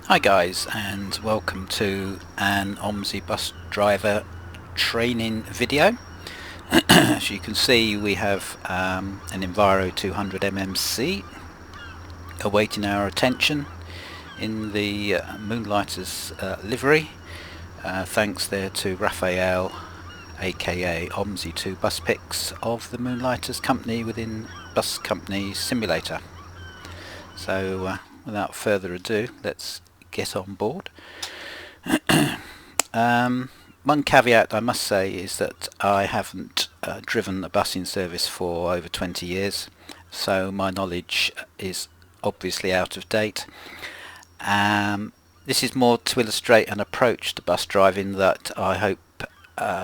Hi guys, and welcome to an OMSI Bus Driver Training video. As you can see, we have an Enviro 200 MMC awaiting our attention in the Moonlighter's livery. Thanks there to Raphael, aka OMSI2 Bus Pics of the Moonlighters company within Bus Company Simulator. So without further ado, let's get on board. One caveat I must say is that I haven't driven a busing service for over 20 years, so my knowledge is obviously out of date. This is more to illustrate an approach to bus driving that I hope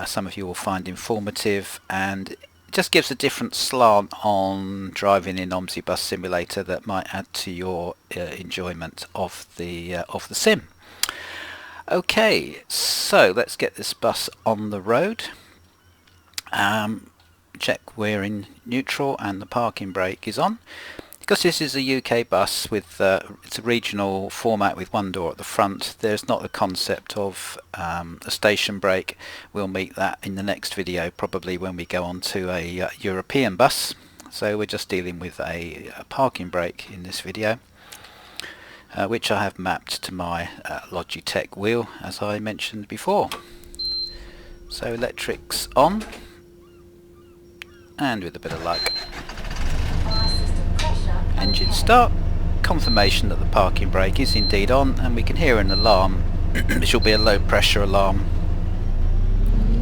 some of you will find informative, and it just gives a different slant on driving in OMSI Bus Simulator that might add to your enjoyment of the sim. Okay, so let's get this bus on the road. Check we're in neutral and the parking brake is on. Because this is a UK bus with it's a regional format with one door at the front, there's not the concept of a station brake. We'll meet that in the next video, probably when we go on to a European bus. So we're just dealing with a parking brake in this video, which I have mapped to my Logitech wheel, as I mentioned before. So electrics on, and with a bit of luck, engine start, confirmation that the parking brake is indeed on, and we can hear an alarm which will be a low pressure alarm,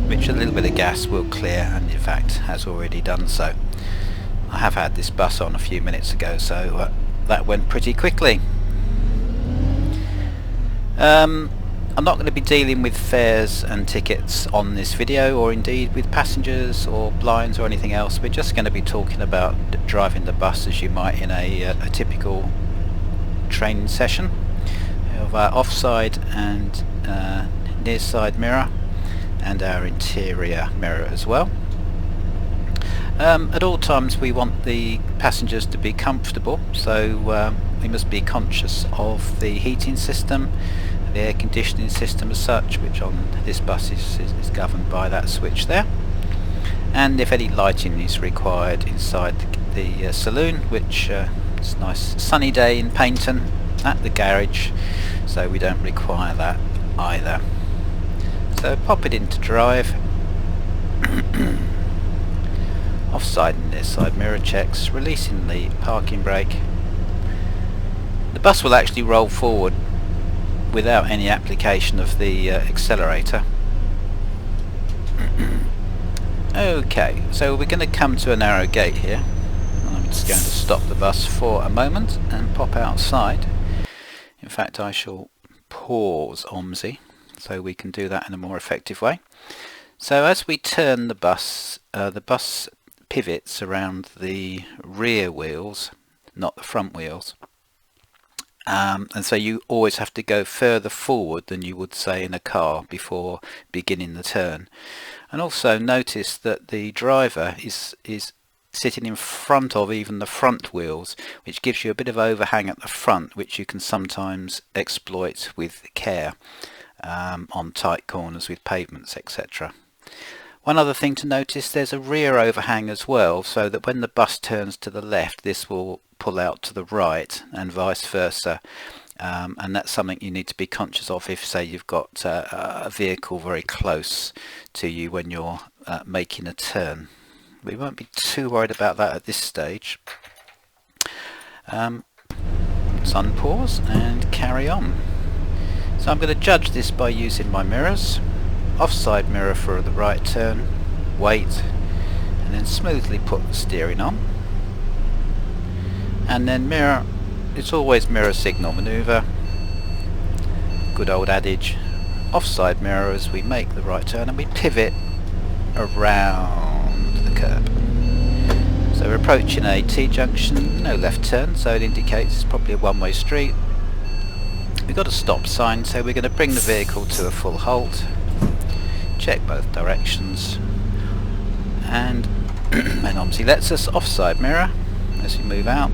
which a little bit of gas will clear, and in fact has already done so. I have had this bus on a few minutes ago, so that went pretty quickly. I'm not going to be dealing with fares and tickets on this video, or indeed with passengers or blinds or anything else. We're just going to be talking about driving the bus as you might in a typical training session. We have our offside and near side mirror, and our interior mirror as well. At all times we want the passengers to be comfortable, so we must be conscious of the heating system, the air conditioning system as such, which on this bus is governed by that switch there, and if any lighting is required inside the saloon, which it's a nice sunny day in Paynton at the garage, so we don't require that either. So pop it into drive. Offside and near side mirror checks, releasing the parking brake. The bus will actually roll forward without any application of the accelerator. Okay, so we're going to come to a narrow gate here. I'm just going to stop the bus for a moment and pop outside. In fact, I shall pause OMSI so we can do that in a more effective way. So as we turn the bus pivots around the rear wheels, not the front wheels. And so you always have to go further forward than you would say in a car before beginning the turn. And also notice that the driver is sitting in front of even the front wheels, which gives you a bit of overhang at the front, which you can sometimes exploit with care on tight corners with pavements, etc. One other thing to notice, there's a rear overhang as well, so that when the bus turns to the left, this will pull out to the right and vice versa, and that's something you need to be conscious of if, say, you've got a vehicle very close to you when you're making a turn. We won't be too worried about that at this stage. Unpause and carry on. So I'm going to judge this by using my mirrors. Offside mirror for the right turn, wait, and then smoothly put the steering on. And then mirror, it's always mirror signal manoeuvre, good old adage. Offside mirror as we make the right turn, and we pivot around the curb. So we're approaching a T-junction, no left turn, so it indicates it's probably a one-way street. We've got a stop sign, so we're going to bring the vehicle to a full halt. Check both directions, and obviously lets us offside mirror as we move out.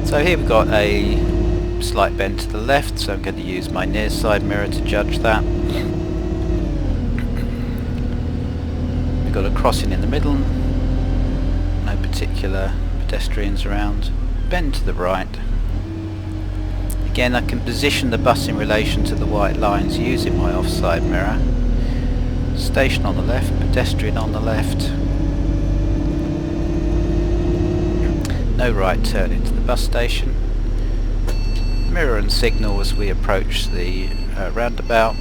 So here we've got a slight bend to the left, so I'm going to use my near side mirror to judge that. We've got a crossing in the middle, no particular pedestrians around. Bend to the right. Again, I can position the bus in relation to the white lines using my offside mirror. Station on the left, pedestrian on the left. No right turn into the bus station. Mirror and signal as we approach the roundabout,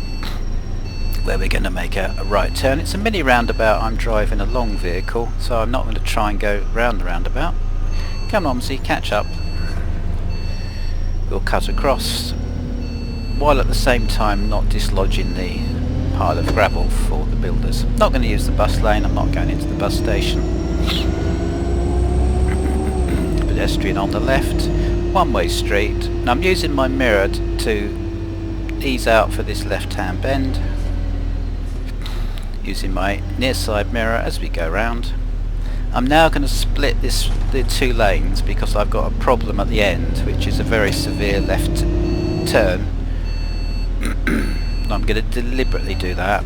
where we're going to make a right turn. It's a mini roundabout. I'm driving a long vehicle, so I'm not going to try and go round the roundabout. Come on, OMSI, catch up. We'll cut across, while at the same time not dislodging the pile of gravel for the builders. Not going to use the bus lane. I'm not going into the bus station. Pedestrian on the left, one-way street. Now I'm using my mirror to ease out for this left-hand bend, using my near side mirror as we go round. I'm now going to split the two lanes because I've got a problem at the end, which is a very severe left turn. I'm going to deliberately do that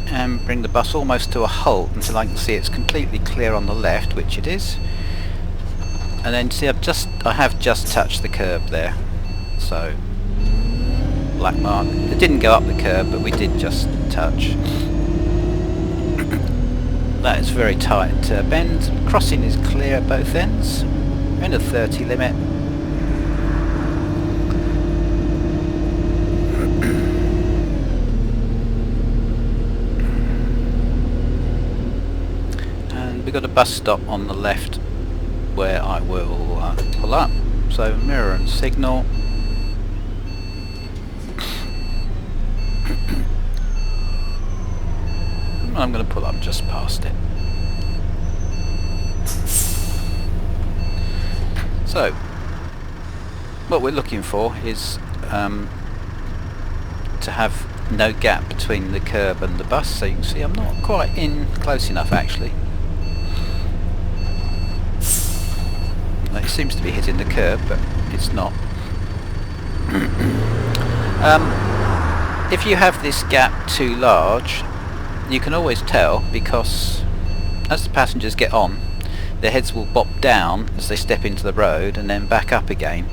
and bring the bus almost to a halt until I can see it's completely clear on the left, which it is. And then see, I have just touched the curb there, so black mark. It didn't go up the curb, but we did just touch. That is very tight bend. Crossing is clear at both ends. We're in a 30 limit. We've got a bus stop on the left where I will pull up. So mirror and signal. I'm going to pull up just past it. So what we're looking for is to have no gap between the curb and the bus. So you can see I'm not quite in close enough actually. It seems to be hitting the curb, but it's not. If you have this gap too large, you can always tell, because as the passengers get on, their heads will bop down as they step into the road and then back up again.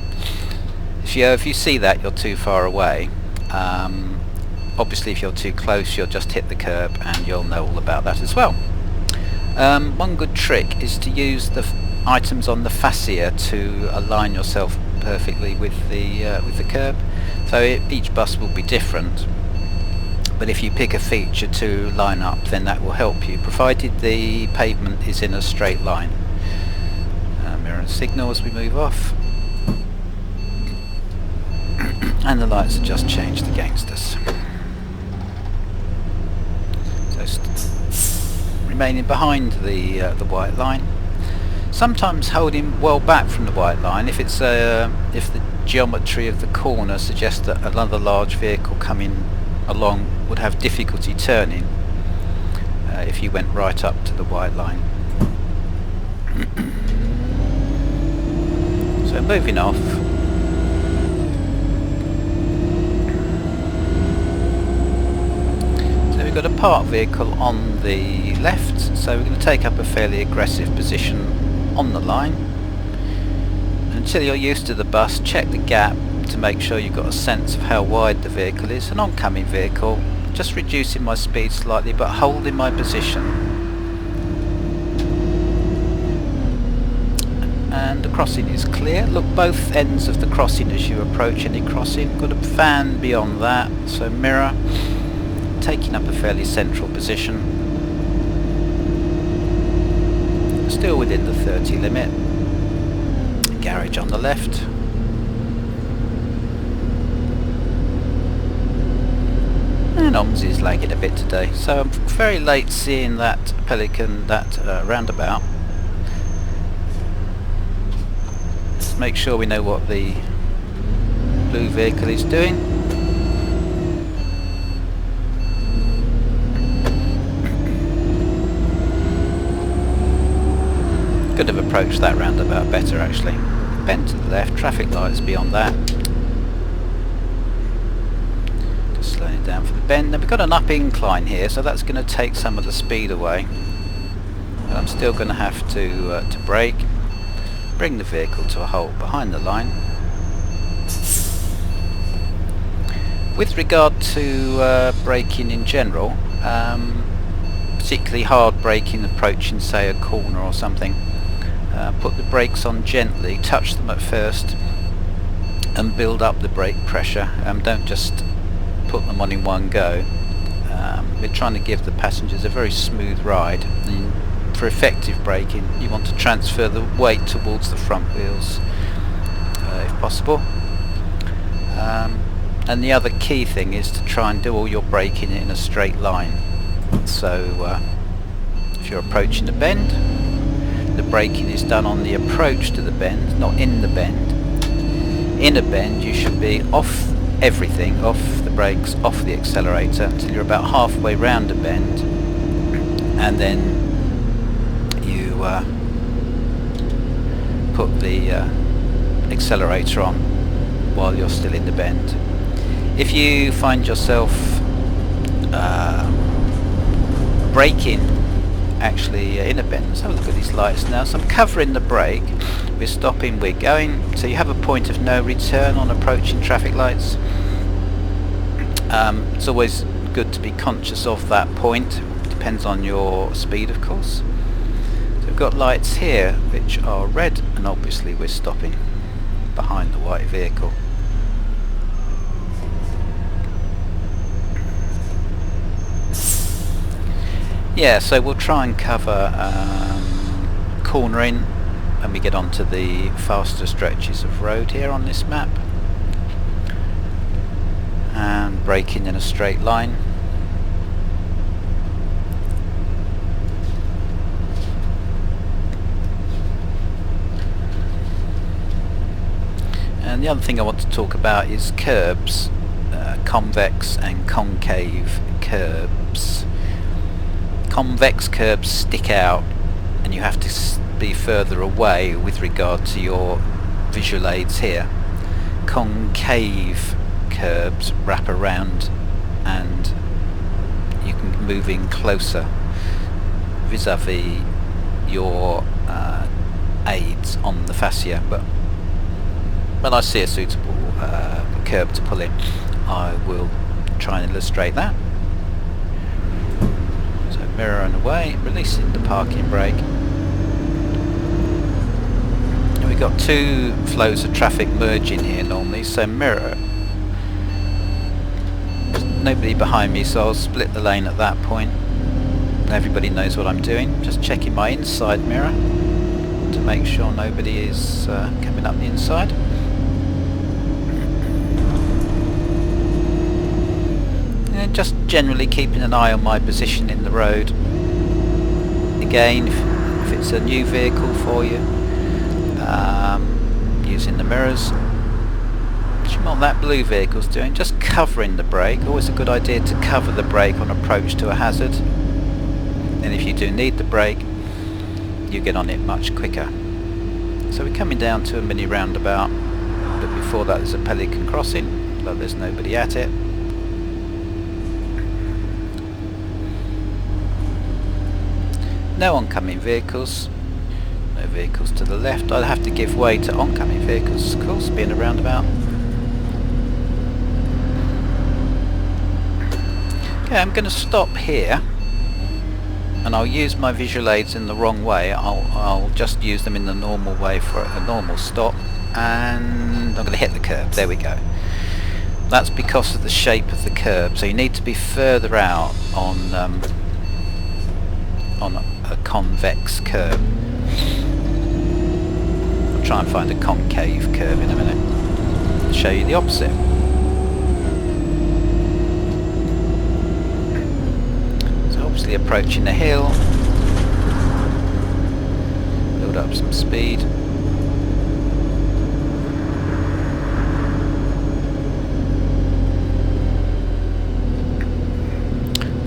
If you see that you're too far away, obviously if you're too close you'll just hit the curb, and you'll know all about that as well. One good trick is to use the items on the fascia to align yourself perfectly with the curb. So each bus will be different, but if you pick a feature to line up, then that will help you, provided the pavement is in a straight line. Mirror and signal as we move off, and the lights are just changed against us. So remaining behind the white line. Sometimes holding well back from the white line if it's if the geometry of the corner suggests that another large vehicle coming along would have difficulty turning if you went right up to the white line. So moving off. So we've got a parked vehicle on the left, so we're going to take up a fairly aggressive position on the line. Until you're used to the bus, check the gap to make sure you've got a sense of how wide the vehicle is. An oncoming vehicle, just reducing my speed slightly but holding my position. And the crossing is clear. Look both ends of the crossing as you approach any crossing. Got a fan beyond that, so mirror, taking up a fairly central position. Still within the 30 limit. Garage on the left. And OMSI is lagging a bit today, so I'm very late seeing that Pelican, that roundabout. Let's make sure we know what the blue vehicle is doing. Could have approached that roundabout better actually. Bend to the left, traffic lights beyond that. Just slowing it down for the bend. Then we've got an up incline here, so that's going to take some of the speed away. And I'm still going to have to brake, bring the vehicle to a halt behind the line. With regard to braking in general, particularly hard braking approaching say a corner or something, put the brakes on gently, touch them at first and build up the brake pressure. Don't just put them on in one go. We're trying to give the passengers a very smooth ride, and for effective braking you want to transfer the weight towards the front wheels if possible. And the other key thing is to try and do all your braking in a straight line. So if you're approaching the bend, the braking is done on the approach to the bend, not in the bend. In a bend you should be off everything, off the brakes, off the accelerator until you're about halfway round a bend, and then you put the accelerator on while you're still in the bend. If you find yourself braking actually in a bend, let's have a look at these lights now. So I'm covering the brake, we're stopping, we're going, so you have a point of no return on approaching traffic lights. It's always good to be conscious of that point, depends on your speed of course. So we've got lights here which are red, and obviously we're stopping behind the white vehicle. Yeah, so we'll try and cover cornering when we get onto the faster stretches of road here on this map, and braking in a straight line. And the other thing I want to talk about is curbs, convex and concave curbs. Convex curbs stick out and you have to be further away with regard to your visual aids here. Concave curbs wrap around and you can move in closer vis-a-vis your aids on the fascia, but when I see a suitable curb to pull in I will try and illustrate that. Mirroring away, releasing the parking brake. And we've got two flows of traffic merging here normally, so mirror. There's nobody behind me, so I'll split the lane at that point. Everybody knows what I'm doing. Just checking my inside mirror to make sure nobody is coming up the inside. Just generally keeping an eye on my position in the road. Again, if it's a new vehicle for you, using the mirrors. What that blue vehicle's doing, just covering the brake. Always a good idea to cover the brake on approach to a hazard. And if you do need the brake, you get on it much quicker. So we're coming down to a mini roundabout, but before that there's a pelican crossing, but there's nobody at it. No oncoming vehicles, no vehicles to the left. I'll have to give way to oncoming vehicles, of course, being a roundabout. Okay, I'm going to stop here and I'll use my visual aids in the wrong way. I'll just use them in the normal way for a normal stop, and I'm going to hit the curb. There we go. That's because of the shape of the curb, so you need to be further out on a convex curb. I'll try and find a concave curve in a minute to show you the opposite. So obviously approaching the hill, build up some speed.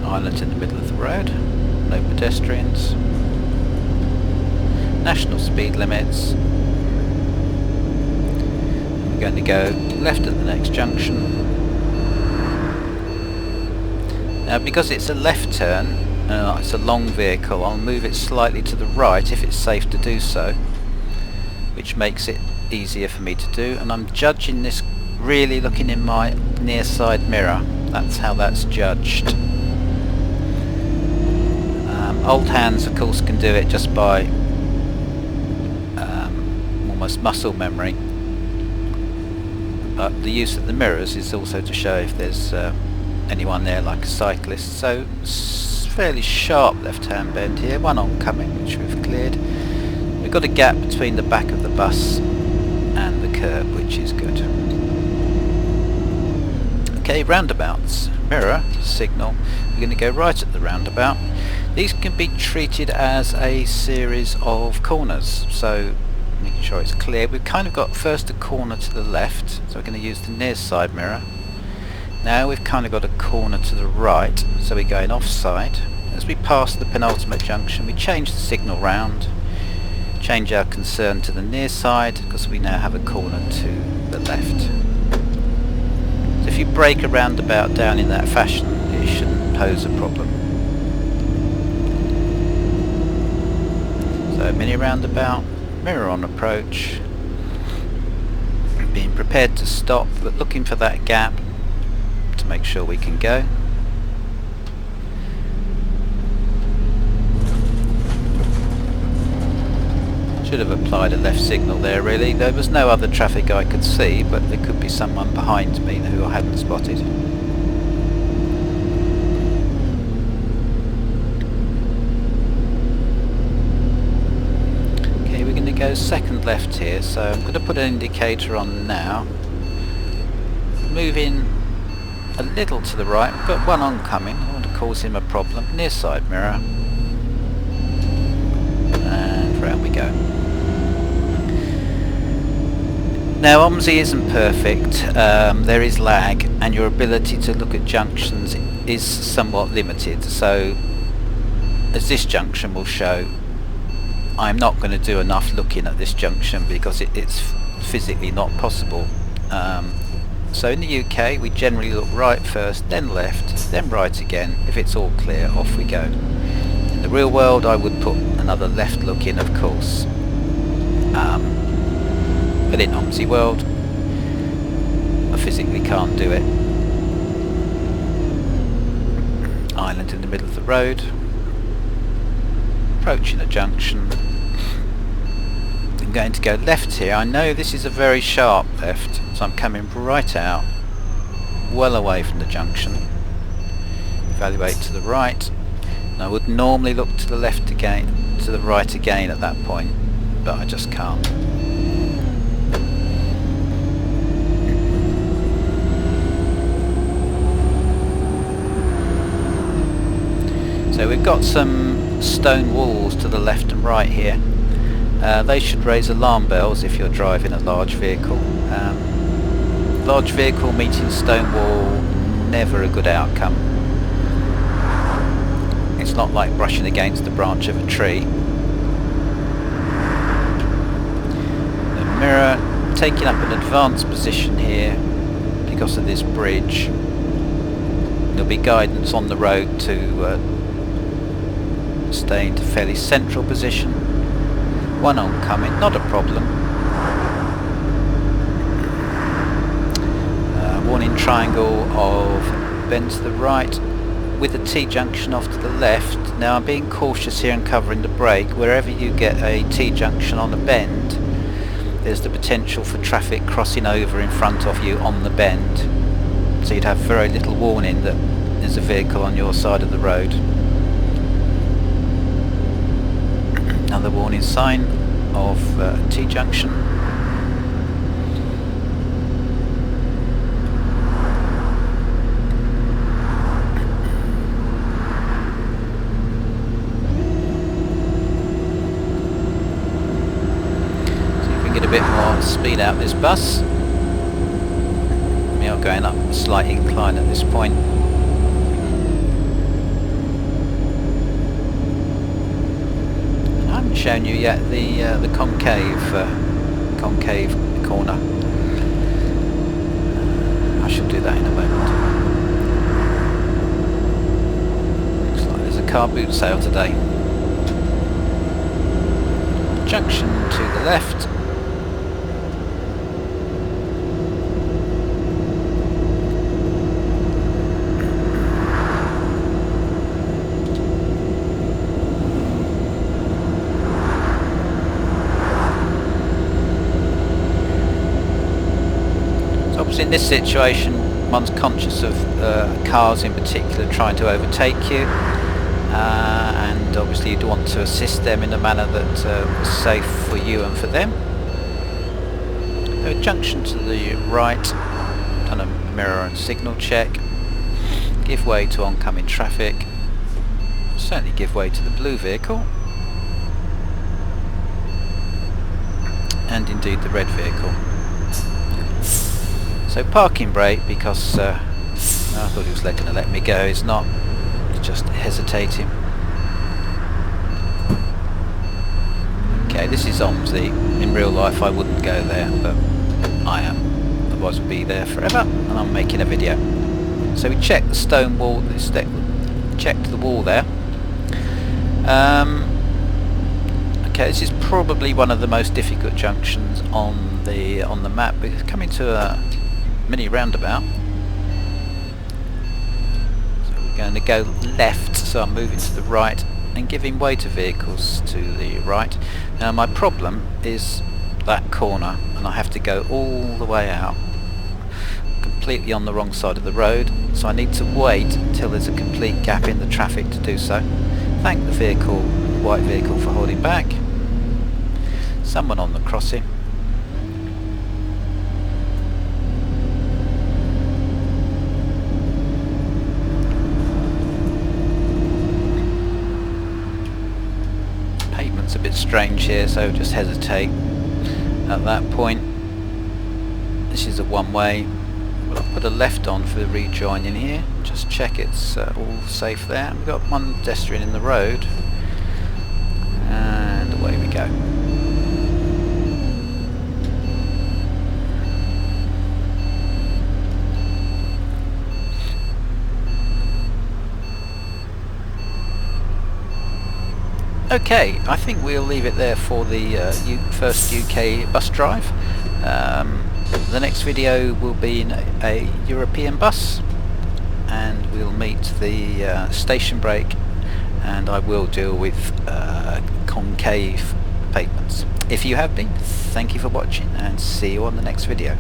Island in the middle of the road, no pedestrians. national speed limits. We're going to go left at the next junction. Now because it's a left turn, it's a long vehicle, I'll move it slightly to the right if it's safe to do so, which makes it easier for me to do, and I'm judging this really looking in my near side mirror. That's how that's judged. Old hands of course can do it just by almost muscle memory, but the use of the mirrors is also to show if there's anyone there like a cyclist. So fairly sharp left hand bend here, one oncoming which we've cleared. We've got a gap between the back of the bus and the curb, which is good. Okay, roundabouts, mirror, signal. We're going to go right at the roundabout. These can be treated as a series of corners, so making sure it's clear. We've kind of got first a corner to the left, so we're going to use the near side mirror. Now we've kind of got a corner to the right, so we're going offside. As we pass the penultimate junction, we change the signal round, change our concern to the near side, because we now have a corner to the left. So if you break a roundabout down in that fashion, it shouldn't pose a problem. So mini roundabout, mirror on approach, being prepared to stop, but looking for that gap to make sure we can go. Should have applied a left signal there really. There was no other traffic I could see, but there could be someone behind me who I hadn't spotted. Okay, we're going to go second left here, so I'm going to put an indicator on now. Moving a little to the right, we've got one oncoming, I don't want to cause him a problem. Near side mirror. And round we go. Now OMSI isn't perfect, there is lag, and your ability to look at junctions is somewhat limited, so as this junction will show, I'm not going to do enough looking at this junction because it's physically not possible. So in the UK we generally look right first, then left, then right again. If it's all clear, off we go. In the real world I would put another left look in, of course. But in OMSI world, I physically can't do it. Island in the middle of the road, approaching a junction. I'm going to go left here. I know this is a very sharp left, so I'm coming right out, well away from the junction. Evaluate to the right. And I would normally look to the left again, to the right again at that point, but I just can't. So we've got some stone walls to the left and right here. They should raise alarm bells if you're driving a large vehicle. Large vehicle meeting stone wall, never a good outcome. It's not like brushing against the branch of a tree. The mirror taking up an advanced position here because of this bridge. There'll be guidance on the road to stay into fairly central position. One oncoming, not a problem. Warning triangle of bend to the right with a T-junction off to the left. Now I'm being cautious here and covering the brake. Wherever you get a T-junction on a bend, there's the potential for traffic crossing over in front of you on the bend. So you'd have very little warning that there's a vehicle on your side of the road. Another warning sign of T-junction. See if we can get a bit more speed out this bus. We are going up a slight incline at this point. haven't shown you yet the concave corner. I shall do that in a moment. Looks like there's a car boot sale today. Junction to the left. In this situation, one's conscious of cars in particular trying to overtake you, and obviously you'd want to assist them in a manner that was safe for you and for them. So a junction to the right, done a mirror and signal check, give way to oncoming traffic, certainly give way to the blue vehicle, and indeed the red vehicle. So parking brake, because I thought he was going to let me go, it's not, it's just hesitating. Okay, this is OMSI. In real life I wouldn't go there, but I am, otherwise I'd be there forever, and I'm making a video. So we checked the stone wall, checked the wall there. Okay, this is probably one of the most difficult junctions on the map, because coming to a mini roundabout, so we're going to go left, so I'm moving to the right and giving way to vehicles to the right. Now my problem is that corner, and I have to go all the way out, completely on the wrong side of the road, so I need to wait until there's a complete gap in the traffic to do so. Thank the vehicle, white vehicle, for holding back. Someone on the crossing. A bit strange here, so just hesitate at that point. This is a one-way, but I'll put a left on for the rejoining here, just check it's all safe there. We've got one pedestrian in the road, and away we go. Okay, I think we'll leave it there for the first UK bus drive. The next video will be in a European bus, and we'll meet the station brake, and I will deal with concave pavements. If you have been, thank you for watching, and see you on the next video.